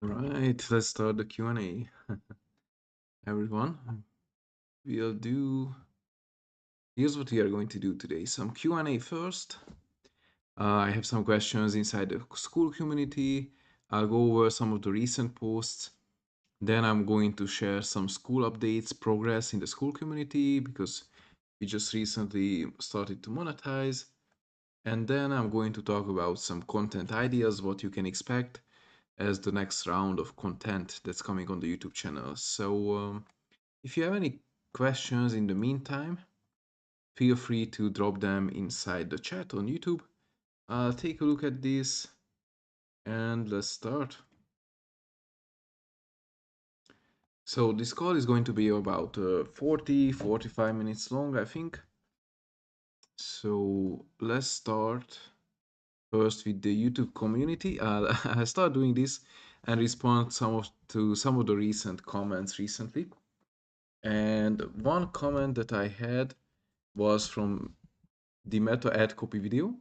Right, let's start the Q&A. Everyone, we'll do, here's what we are going to do today. Some Q&A first. I have some questions inside the school community. I'll go over some of the recent posts. Then I'm going to share some school updates, progress in the school community, because we just recently started to monetize. And then I'm going to talk about some content ideas, what you can expect as the next round of content that's coming on the YouTube channel. So, if you have any questions in the meantime, feel free to drop them inside the chat on YouTube. I'll take a look at this and let's start. So this call is going to be about 45 minutes long, I think. So let's start first with the YouTube community. I'll start doing this and respond to some of the recent comments recently. And one comment that I had was from the meta ad copy video.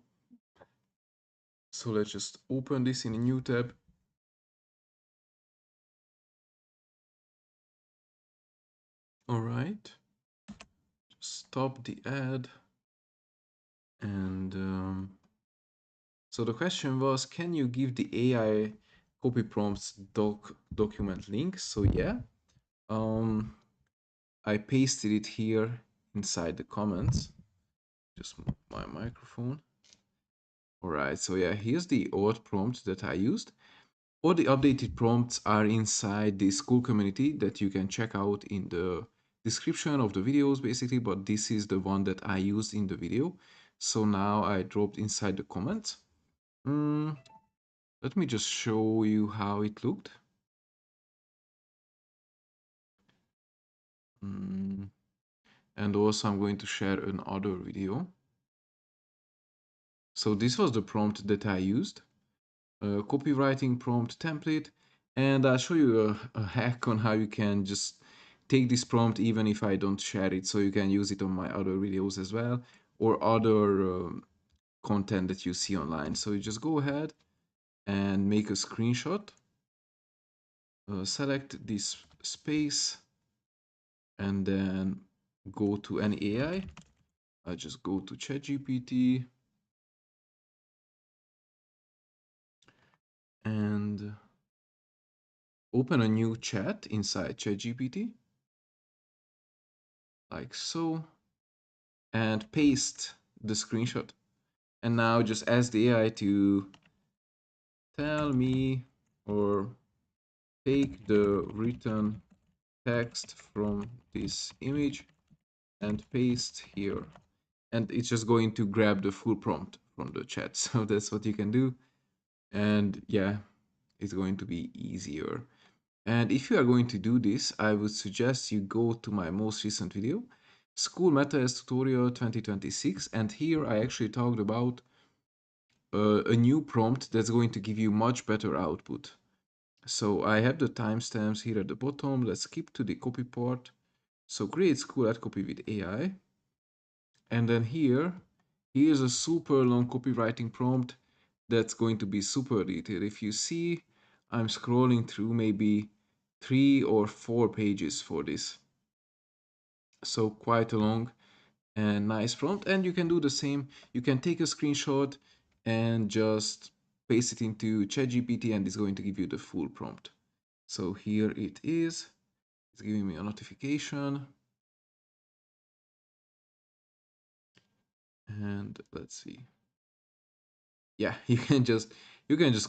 So let's just open this in a new tab. All right, just stop the ad. And so the question was, can you give the AI copy prompts document link? So yeah, um, I pasted it here inside the comments. Just move my microphone. All right, so yeah, here's the old prompt that I used. All the updated prompts are inside the school community that you can check out in the description of the videos basically, but this is the one that I used in the video. So now I dropped inside the comments. Let me just show you how it looked. And also I'm going to share another video. So this was the prompt that I used. Copywriting prompt template, and I'll show you a hack on how you can just take this prompt even if I don't share it, so you can use it on my other videos as well, or other content that you see online. So you just go ahead and make a screenshot, select this space, and then go to any AI. I just go to ChatGPT and open a new chat inside ChatGPT, like so, and paste the screenshot. And now just ask the AI to tell me or take the written text from this image and paste here. And it's just going to grab the full prompt from the chat. So that's what you can do. And yeah, it's going to be easier. And if you are going to do this, I would suggest you go to my most recent video, School Meta Tutorial 2026. And here I actually talked about a new prompt that's going to give you much better output. So I have the timestamps here at the bottom. Let's skip to the copy part. So create school ad copy with AI. And then here's a super long copywriting prompt that's going to be super detailed. If you see, I'm scrolling through maybe 3 or 4 pages for this. So quite a long and nice prompt. And you can do the same. You can take a screenshot and just paste it into ChatGPT and it's going to give you the full prompt. So here it is. It's giving me a notification. And let's see. Yeah, you can just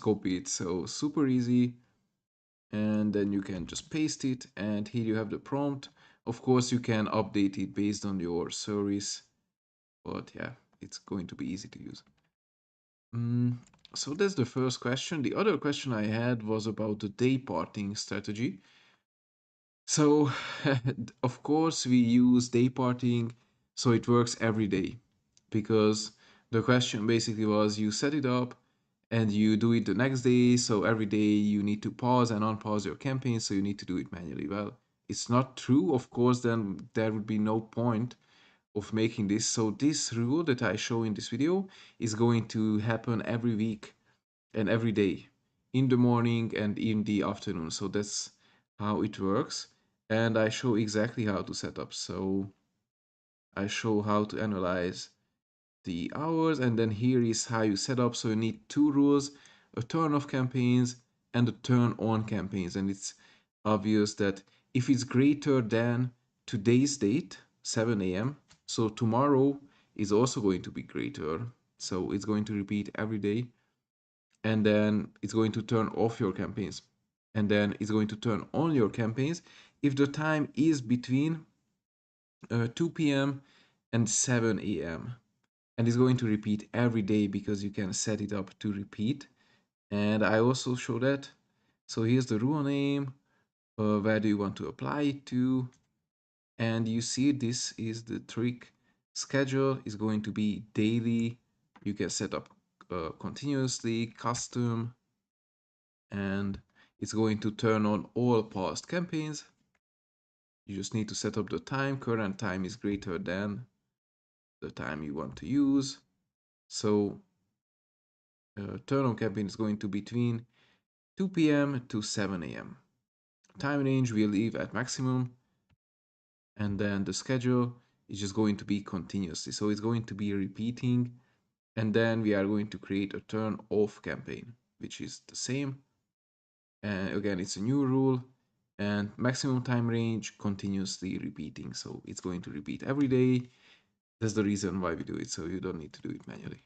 copy it. So super easy. And then you can just paste it. And here you have the prompt. Of course, you can update it based on your service. But yeah, it's going to be easy to use. So that's the first question. The other question I had was about the day parting strategy. So, of course, we use day parting so it works every day because the question basically was you set it up and you do it the next day. So every day you need to pause and unpause your campaign. So you need to do it manually. Well, it's not true. Of course, then there would be no point of making this. So this rule that I show in this video is going to happen every week and every day. in the morning and in the afternoon. So that's how it works. And I show exactly how to set up. So I show how to analyze the hours, and then here is how you set up. So you need two rules: a turn off campaigns and a turn on campaigns. And it's obvious that if it's greater than today's date, 7 a.m., so tomorrow is also going to be greater. So it's going to repeat every day, and then it's going to turn off your campaigns, and then it's going to turn on your campaigns if the time is between 2 p.m. and 7 a.m. And it's going to repeat every day because you can set it up to repeat. And I also show that. So here's the rule name. Where do you want to apply it to? And you see this is the trick. Schedule is going to be daily. You can set up continuously, custom, and it's going to turn on all past campaigns. You just need to set up the time. Current time is greater than the time you want to use. So turn on campaign is going to be between 2 p.m. to 7 a.m. Time range we leave at maximum, and then the schedule is just going to be continuously. So it's going to be repeating, and then we are going to create a turn off campaign, which is the same. And again, it's a new rule, and maximum time range continuously repeating. So it's going to repeat every day. That's the reason why we do it. So you don't need to do it manually.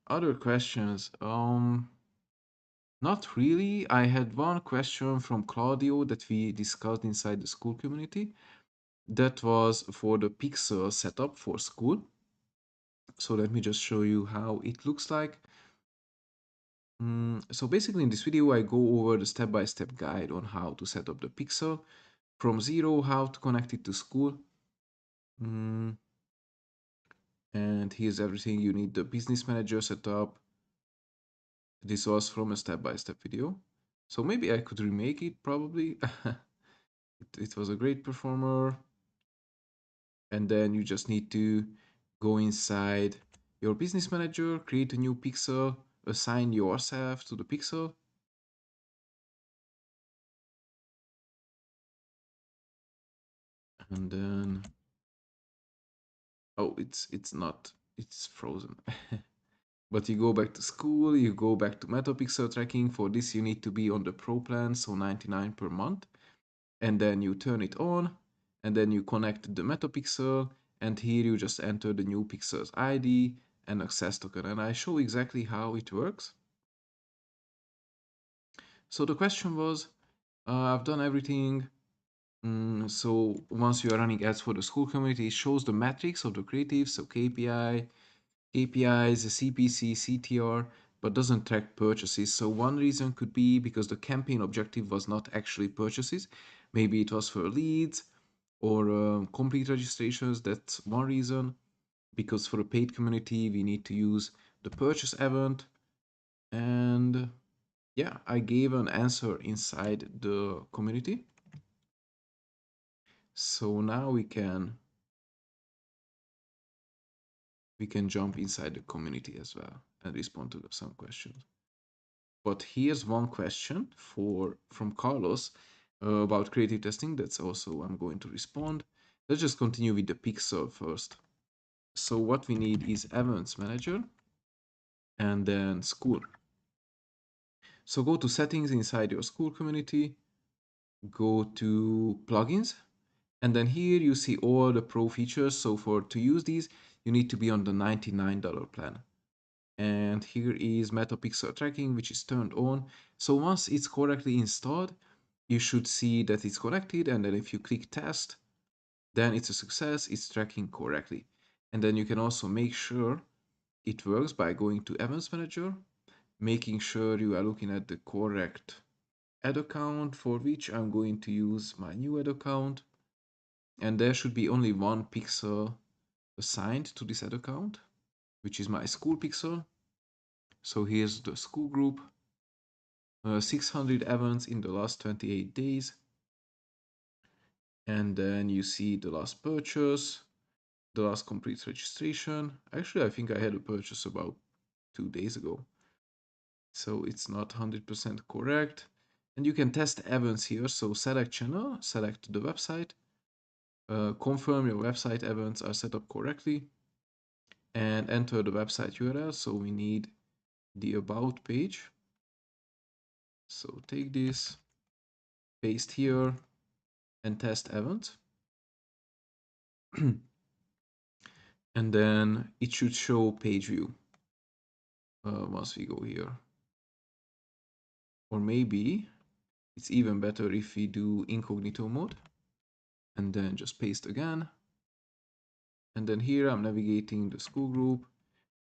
Other questions? Not really. I had one question from Claudio that we discussed inside the school community. That was for the pixel setup for school. So let me just show you how it looks like. So basically in this video, I go over the step-by-step guide on how to set up the pixel from zero, how to connect it to school. Mm, and here's everything you need: the business manager setup. This was from a step-by-step video. So maybe I could remake it, probably. It was a great performer. And then you just need to go inside your business manager, create a new pixel, assign yourself to the pixel. And then, oh, it's not, it's frozen. But you go back to school, you go back to metapixel tracking. For this, you need to be on the pro plan, so 99 per month. And then you turn it on, and then you connect the metapixel, and here you just enter the new pixel's ID and access token. And I show exactly how it works. So the question was, I've done everything. So once you are running ads for the school community, it shows the metrics of the creatives, so KPI, KPIs, CPC, CTR, but doesn't track purchases. So one reason could be because the campaign objective was not actually purchases. Maybe it was for leads or complete registrations. That's one reason. Because for a paid community, we need to use the purchase event. And yeah, I gave an answer inside the community. So now we can jump inside the community as well and respond to some questions. But here's one question from Carlos about creative testing. That's also I'm going to respond. Let's just continue with the pixel first. So what we need is events manager and then school. So go to settings inside your school community, go to plugins, and then here you see all the pro features. So to use these, you need to be on the $99 plan. And here is metapixel tracking, which is turned on. So once it's correctly installed, you should see that it's connected, and then if you click test, then it's a success, it's tracking correctly. And then you can also make sure it works by going to Events Manager, making sure you are looking at the correct ad account, for which I'm going to use my new ad account. And there should be only one pixel assigned to this ad account, which is my school pixel. So here's the school group. 600 events in the last 28 days. And then you see the last purchase, the last complete registration. Actually, I think I had a purchase about 2 days ago. So it's not 100% correct. And you can test events here. So select channel, select the website, confirm your website events are set up correctly, and enter the website URL. So we need the about page. So take this, paste here, and test event. And then it should show page view once we go here. Or maybe it's even better if we do incognito mode and then just paste again. And then here I'm navigating the school group.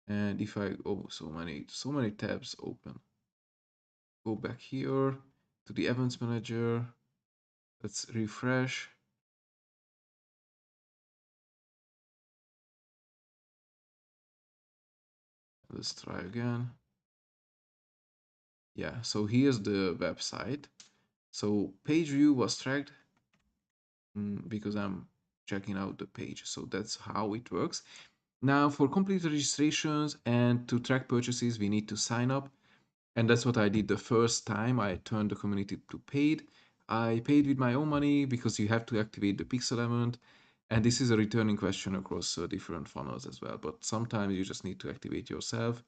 And if I, oh, so many tabs open. Go back here to the events manager. Let's refresh. Let's try again. Yeah, so here's the website. So page view was tracked because I'm checking out the page. So that's how it works. Now for complete registrations and to track purchases, we need to sign up. And that's what I did the first time I turned the community to paid. I paid with my own money because you have to activate the pixel element. And this is a returning question across different funnels as well. But sometimes you just need to activate yourself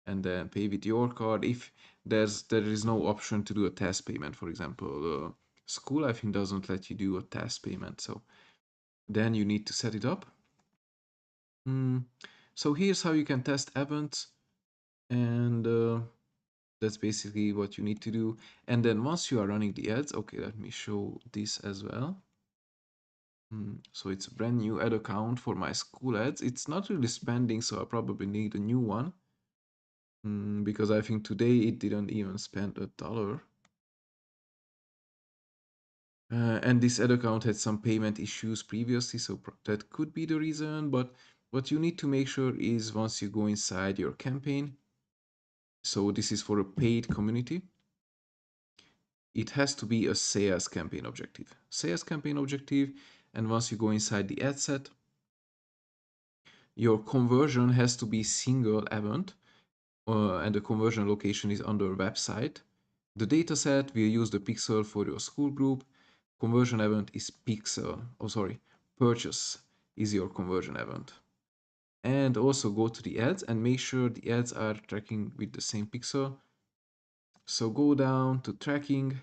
and then pay with your card. If there is no option to do a test payment, for example, school I think doesn't let you do a test payment. So then you need to set it up. So here's how you can test events, and that's basically what you need to do. And then once you are running the ads, okay, let me show this as well. So it's a brand new ad account for my school ads. It's not really spending, so I probably need a new one because I think today it didn't even spend $1. And this ad account had some payment issues previously, so that could be the reason. But what you need to make sure is once you go inside your campaign, so this is for a paid community, it has to be a sales campaign objective. Sales campaign objective, and once you go inside the ad set, your conversion has to be single event, and the conversion location is under website. The dataset will use the pixel for your school group. Conversion event is pixel. Oh, sorry, purchase is your conversion event. And also go to the ads and make sure the ads are tracking with the same pixel. So go down to tracking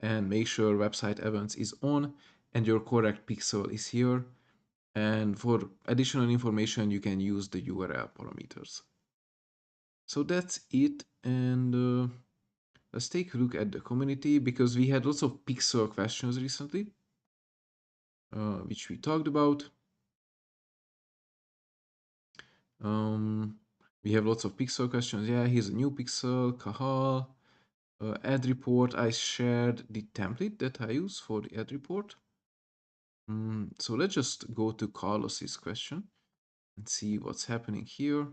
and make sure website events is on and your correct pixel is here. And for additional information, you can use the URL parameters. So that's it. And let's take a look at the community because we had lots of pixel questions recently, which we talked about. We have lots of pixel questions. Yeah, here's a new pixel, Kahal. Ad report, I shared the template that I use for the ad report. So let's just go to Carlos's question and see what's happening here.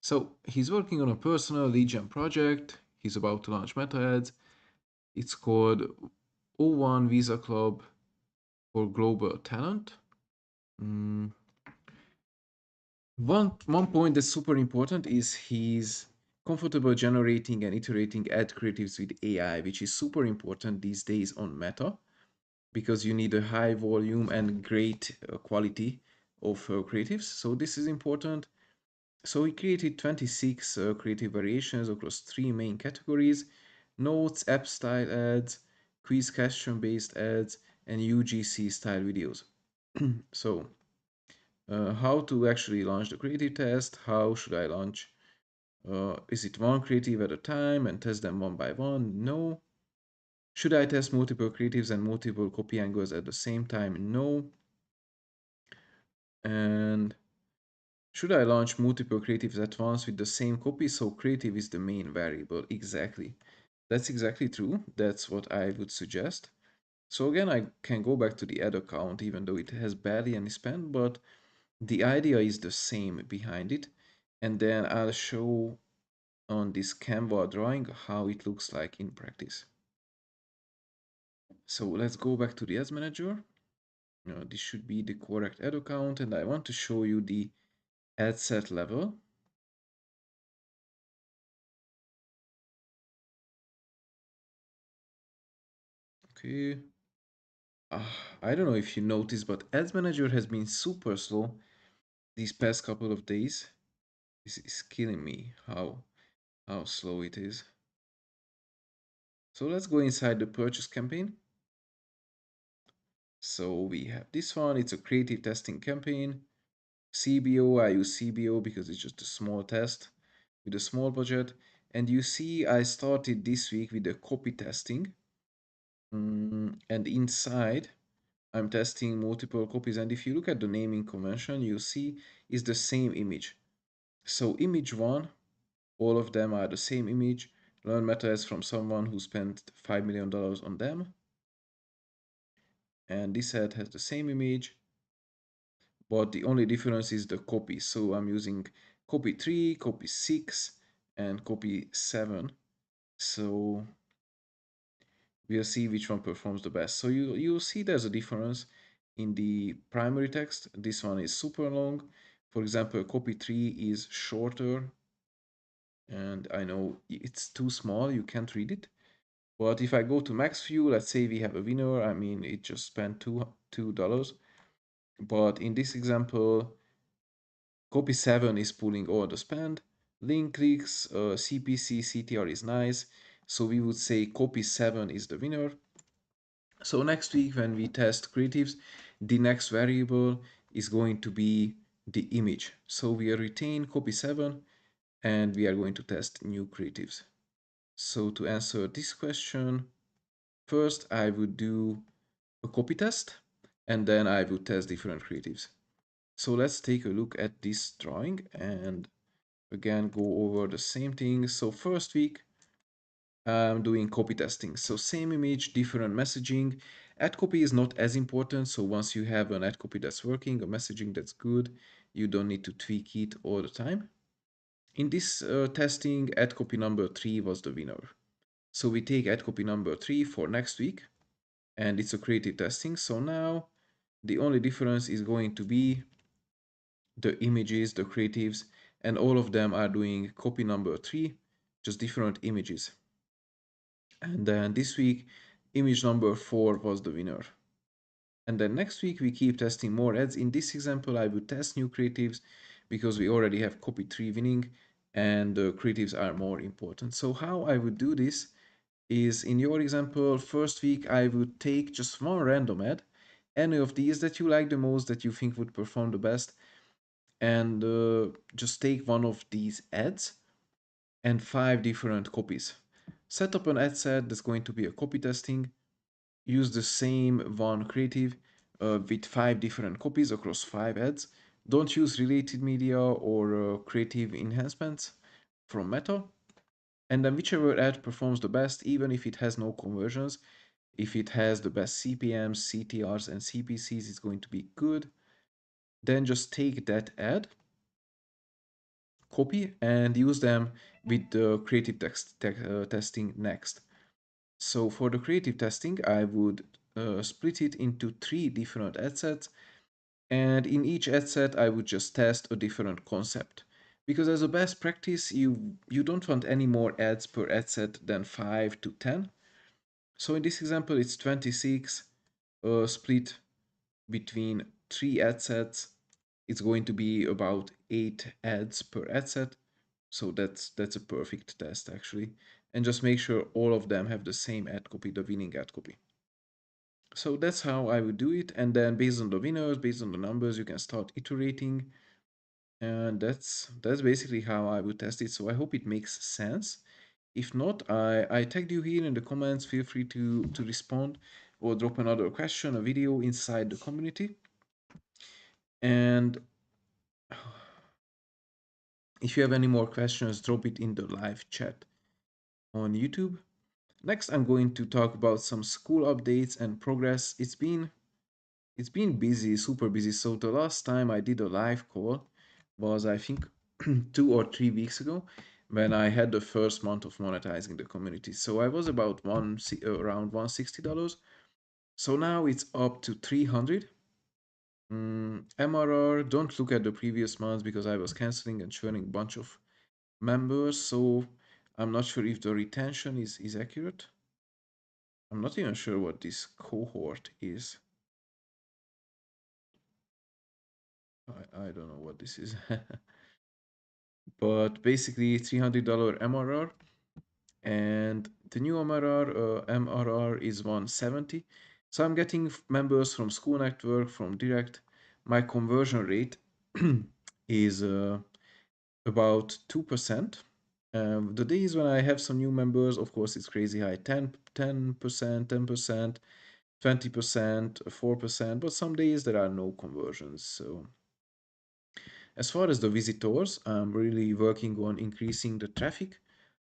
So he's working on a personal lead gen project. He's about to launch meta ads. It's called O1 Visa Club for Global Talent. One point that's super important is he's comfortable generating and iterating ad creatives with AI, which is super important these days on Meta because you need a high volume and great quality of creatives. So this is important. So he created 26 creative variations across three main categories: notes, app style ads, quiz question based ads, and UGC style videos. So how to actually launch the creative test, how should I launch, is it one creative at a time and test them one by one? No. Should I test multiple creatives and multiple copy angles at the same time? No. And should I launch multiple creatives at once with the same copy? So creative is the main variable. Exactly. That's exactly true. That's what I would suggest. So again, I can go back to the ad account even though it has barely any spend, but the idea is the same behind it. And then I'll show on this Canva drawing how it looks like in practice. So let's go back to the ads manager. This should be the correct ad account, and I want to show you the ad set level. Okay. I don't know if you noticed, but Ads Manager has been super slow these past couple of days. This is killing me how slow it is. So let's go inside the purchase campaign. So we have this one. It's a creative testing campaign. CBO, I use CBO because it's just a small test with a small budget. And you see, I started this week with the copy testing. And inside, I'm testing multiple copies. And if you look at the naming convention, you see is the same image. So image one, all of them are the same image. Learn methods from someone who spent $5 million on them. And this ad has the same image, but the only difference is the copy. So I'm using copy 3, copy 6, and copy 7. So we'll see which one performs the best. So you'll see there's a difference in the primary text. This one is super long. For example, copy 3 is shorter, and I know it's too small, you can't read it. But if I go to max view, let's say we have a winner, I mean, it just spent $2. But in this example, copy 7 is pulling all the spend. Link clicks, CPC, CTR is nice. So we would say copy 7 is the winner. So next week when we test creatives, the next variable is going to be the image. So we retain copy 7 and we are going to test new creatives. So to answer this question, first I would do a copy test and then I would test different creatives. So let's take a look at this drawing and again go over the same thing. So first week I'm doing copy testing. So same image, different messaging. Ad copy is not as important. So once you have an ad copy that's working, a messaging that's good, you don't need to tweak it all the time. In this testing, ad copy number 3 was the winner. So we take ad copy number 3 for next week and it's a creative testing. So now the only difference is going to be the images, the creatives, and all of them are doing copy number 3, just different images. And then this week, image number 4 was the winner. And then next week, we keep testing more ads. In this example, I would test new creatives because we already have copy 3 winning and the creatives are more important. So how I would do this is in your example, first week, I would take just one random ad, any of these that you like the most, that you think would perform the best, and just take one of these ads and 5 different copies. Set up an ad set that's going to be a copy testing. Use the same one creative with 5 different copies across 5 ads. Don't use related media or creative enhancements from Meta. And then whichever ad performs the best, even if it has no conversions, if it has the best CPMs, CTRs, and CPCs, it's going to be good. Then just take that ad, copy, and use them with the creative testing next. So for the creative testing, I would split it into 3 different ad sets, and in each ad set, I would just test a different concept. Because as a best practice, you don't want any more ads per ad set than 5 to 10. So in this example, it's 26 split between 3 ad sets. It's going to be about 8 ads per ad set. So that's a perfect test actually. And just make sure all of them have the same ad copy, the winning ad copy. So that's how I would do it. And then based on the winners, based on the numbers, you can start iterating. And that's basically how I would test it. So I hope it makes sense. If not, I tagged you here in the comments. Feel free to respond or drop another question, a video inside the community. And if you have any more questions, drop it in the live chat on YouTube. Next, I'm going to talk about some school updates and progress. It's been busy, super busy. So the last time I did a live call was, I think, 2 or 3 weeks ago, when I had the first month of monetizing the community. So I was about around $160. So now it's up to 300. MRR, don't look at the previous months because I was canceling and churning a bunch of members. So I'm not sure if the retention is accurate. I'm not even sure what this cohort is. I don't know what this is. But basically $300 MRR, and the new MRR is 170. So I'm getting members from school network, from direct. My conversion rate is about 2%. The days when I have some new members, of course, it's crazy high, 10%, 10%, 20%, 4%, but some days there are no conversions. So as far as the visitors, I'm really working on increasing the traffic.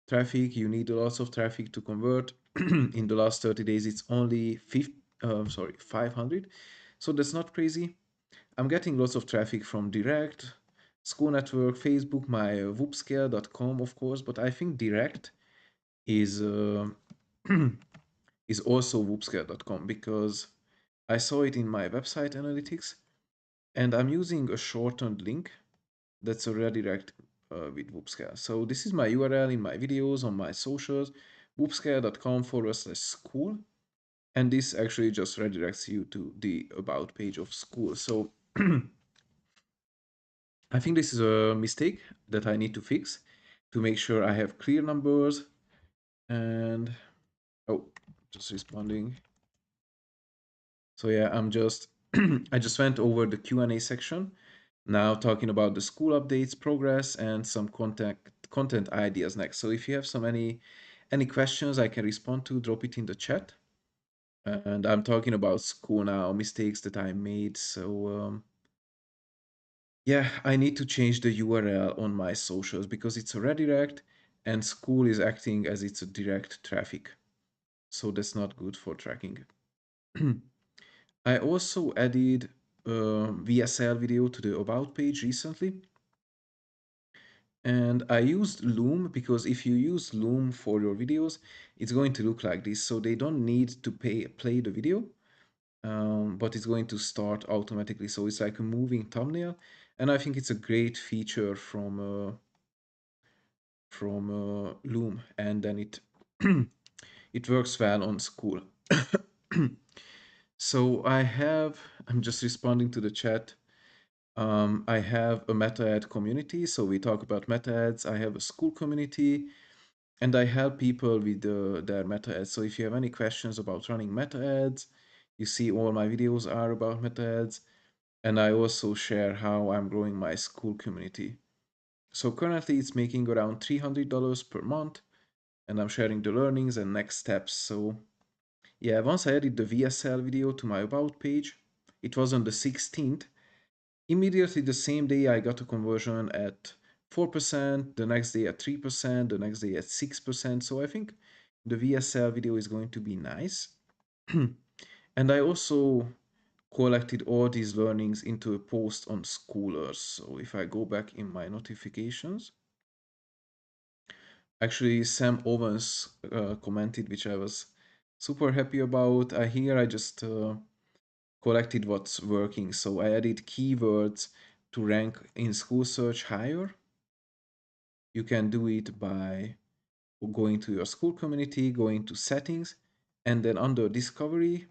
You need lots of traffic to convert. In the last 30 days it's only 500, so that's not crazy. I'm getting lots of traffic from direct, school network, Facebook, my Wupscale.com, of course, but I think direct is is also Wupscale.com, because I saw it in my website analytics, and I'm using a shortened link that's a redirect with Wupscale. So this is my URL in my videos on my socials, wupscale.com/school, and this actually just redirects you to the about page of school. So I think this is a mistake that I need to fix to make sure I have clear numbers. And oh, just responding. So yeah, I'm just I just went over the Q&A section. Now talking about the school updates, progress, and some content ideas next. So if you have any questions I can respond to, drop it in the chat. And I'm talking about school now, mistakes that I made. So yeah, I need to change the URL on my socials because it's a redirect and school is acting as it's a direct traffic. So that's not good for tracking. I also added a VSL video to the about page recently. And I used Loom because if you use Loom for your videos, it's going to look like this. So they don't need to play the video, but it's going to start automatically. So it's like a moving thumbnail. And I think it's a great feature from Loom. And then it it works well on school. So I'm just responding to the chat. I have a meta ad community. So we talk about meta ads. I have a school community. And I help people with their meta ads. So if you have any questions about running meta ads, you see all my videos are about meta ads. And I also share how I'm growing my school community. So currently it's making around $300 per month, and I'm sharing the learnings and next steps. So yeah, once I added the VSL video to my about page, it was on the 16th. Immediately the same day I got a conversion at 4%, the next day at 3%, the next day at 6%. So I think the VSL video is going to be nice. And I also collected all these learnings into a post on Schoolers. So if I go back in my notifications, actually Sam Owens commented, which I was super happy about. Here I just collected what's working. So I added keywords to rank in school search higher. You can do it by going to your school community, going to settings, and then under discovery,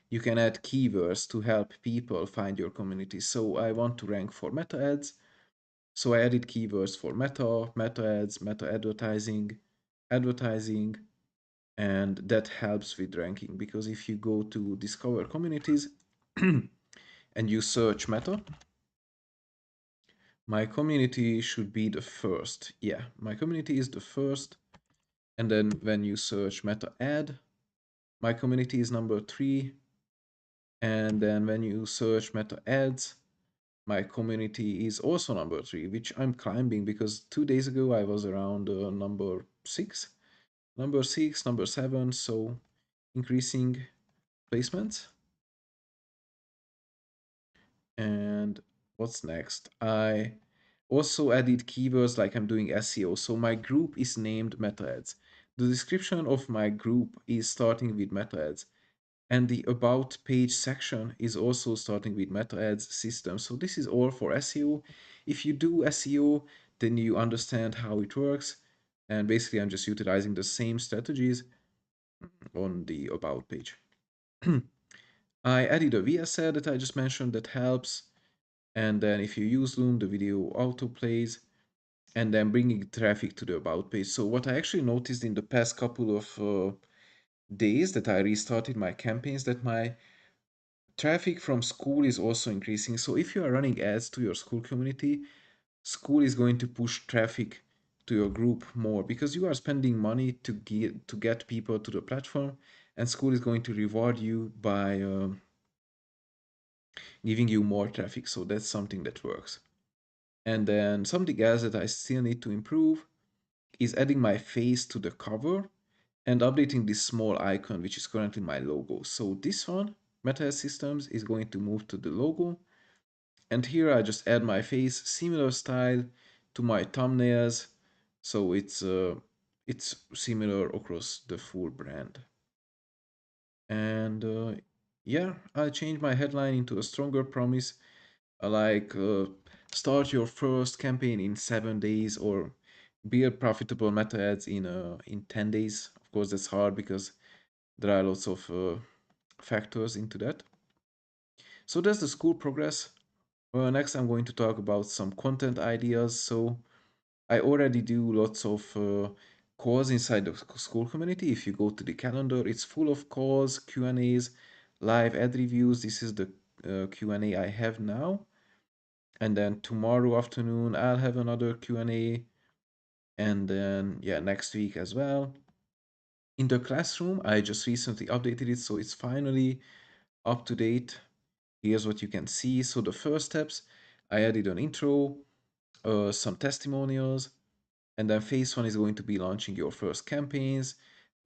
you can add keywords to help people find your community. So I want to rank for meta ads. So I added keywords for meta ads, meta advertising, and that helps with ranking because if you go to discover communities and you search meta, my community should be the first. Yeah, my community is the first. And then when you search meta ad, my community is number 3. And then when you search meta ads, my community is also number 3, which I'm climbing because 2 days ago I was around number 6, number 7. So increasing placements. And what's next? I also added keywords like I'm doing SEO. So my group is named meta ads. The description of my group is starting with meta ads. And the about page section is also starting with meta ads system. So this is all for SEO. If you do SEO, then you understand how it works. And basically I'm just utilizing the same strategies. on the about page. I added a VSL that I just mentioned that helps. And then if you use Loom, the video auto plays and then bringing traffic to the about page. So what I actually noticed in the past couple of days that I restarted my campaigns, that my traffic from school is also increasing. So if you are running ads to your school community, school is going to push traffic to your group more because you are spending money to get people to the platform, and school is going to reward you by giving you more traffic. So that's something that works. And then something else that I still need to improve is adding my face to the cover and updating this small icon, which is currently my logo. So this one, Meta Systems, is going to move to the logo. And here I just add my face, similar style to my thumbnails. So it's similar across the full brand. And yeah, I change my headline into a stronger promise, like start your first campaign in 7 days, or build profitable meta ads in 10 days. Of course, that's hard because there are lots of factors into that. So that's the school progress. Next, I'm going to talk about some content ideas. So I already do lots of calls inside the school community. If you go to the calendar, it's full of calls, Q&As, live ad reviews. This is the Q&A I have now. And then tomorrow afternoon, I'll have another Q&A. And then, yeah, next week as well. In the classroom, I just recently updated it, so it's finally up to date. Here's what you can see. So the first steps, I added an intro, some testimonials, and then phase one is going to be launching your first campaigns,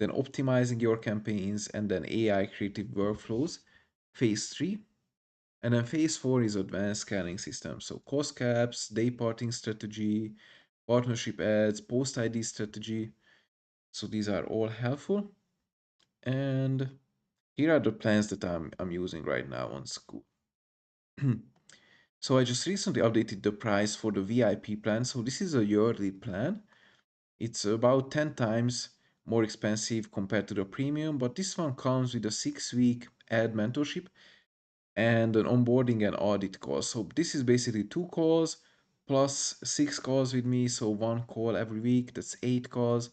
then optimizing your campaigns, and then AI creative workflows. Phase three, and then phase four is advanced scanning systems. So cost caps, day parting strategy, partnership ads, post ID strategy. So these are all helpful. And here are the plans that I'm using right now on school. So I just recently updated the price for the VIP plan. So this is a yearly plan. It's about 10 times more expensive compared to the premium, but this one comes with a 6-week ad mentorship and an onboarding and audit call. So this is basically 2 calls plus 6 calls with me. So 1 call every week, that's 8 calls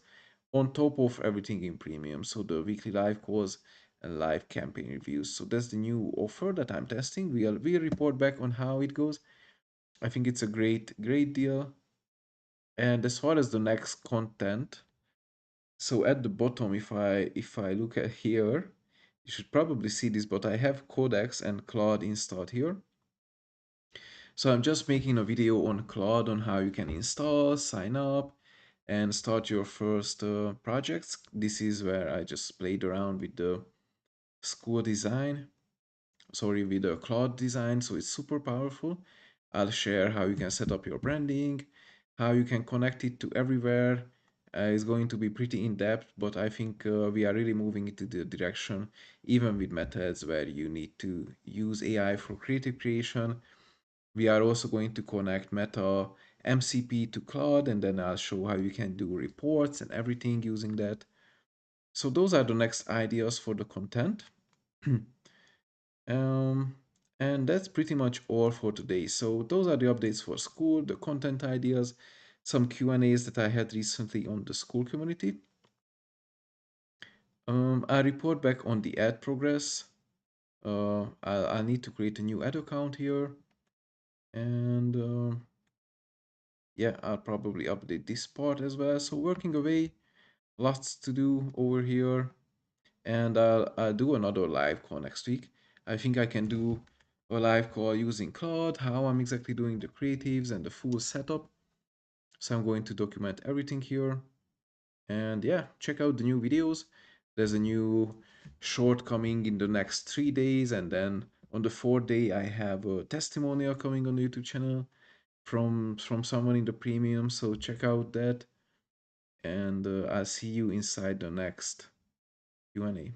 on top of everything in premium. So the weekly live calls and live campaign reviews. So that's the new offer that I'm testing. We'll report back on how it goes. I think it's a great deal. And as far as the next content, so at the bottom, if I look at here, you should probably see this, but I have Codex and Claude installed here. So I'm just making a video on Claude on how you can install, sign up, and start your first projects. This is where I just played around with the school design, sorry, with the Claude design. So it's super powerful. I'll share how you can set up your branding, how you can connect it to everywhere. It's going to be pretty in depth, but I think we are really moving into the direction, even with methods where you need to use AI for creative creation. We are also going to connect Meta MCP to Cloud, and then I'll show how you can do reports and everything using that. So those are the next ideas for the content. um, and that's pretty much all for today. So those are the updates for school, the content ideas, some Q&As that I had recently on the school community. I report back on the ad progress. I'll need to create a new ad account here, and yeah, I'll probably update this part as well. So working away, lots to do over here, and I'll do another live call next week. I think I can do a live call using Claude, how I'm exactly doing the creatives and the full setup. So I'm going to document everything here. And yeah, check out the new videos. There's a new short coming in the next 3 days, and then on the fourth day I have a testimonial coming on the YouTube channel from someone in the premium. So check out that, and I'll see you inside the next Q&A.